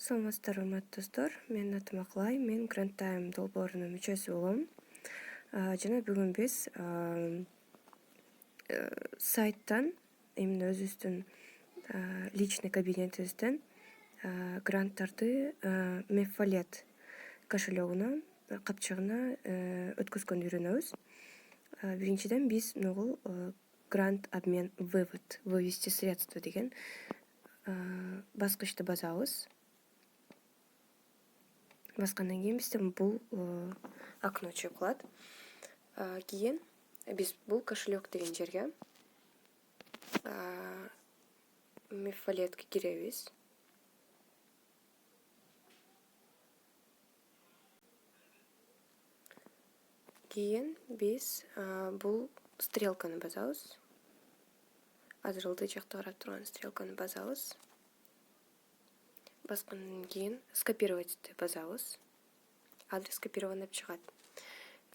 Саламатсыздарбы, урматтуу достор. Менин атым Аклай, мен Grand Time долбоорунун мүчөсү болом. Жана бүгүн биз сайттан, именно өзүбүздүн личный кабинетибизден гранттарды Meffollet кошелегуна, капчыгына өткөзгөндү үйрөнөбүз. Биринчиден биз могул грант обмен вывод, вывести средства деген баскычты басабыз. Баскандан кийин бизде бул окно чыгып калат. Кийин биз бул кошелек деген жерге Meffolletке киребиз. Кийин биз бул стрелканы басабыз. Азыр ылдый жакта карап турган стрелканы басабыз. Баскандан кийин скопировать басабыз. Адрес скопирован деп чыгат.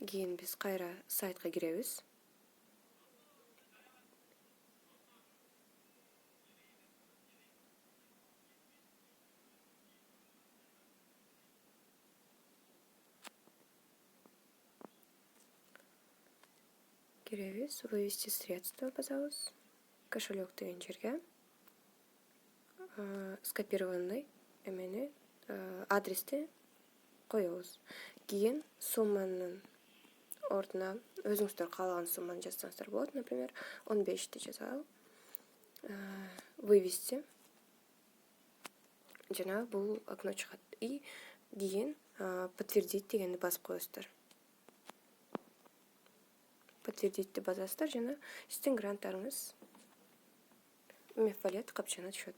Кийин биз кайра сайтка киребиз. Киребиз, вывести средства басабыз. Кошелек деген жерге скопированный эмени адрести коебуз. Кийин сумманын ордуна өзүңүздөр каалаган сумманы жазсаңыздар болот. Например, 15 жазалы. Вывести. Жана бул окно чыгат. И кийин подтвердить дегенди басып коесуздар. Подтвердить басасыздар жана сиздин гранттарыңыз Meffollet капчыгына түшөт.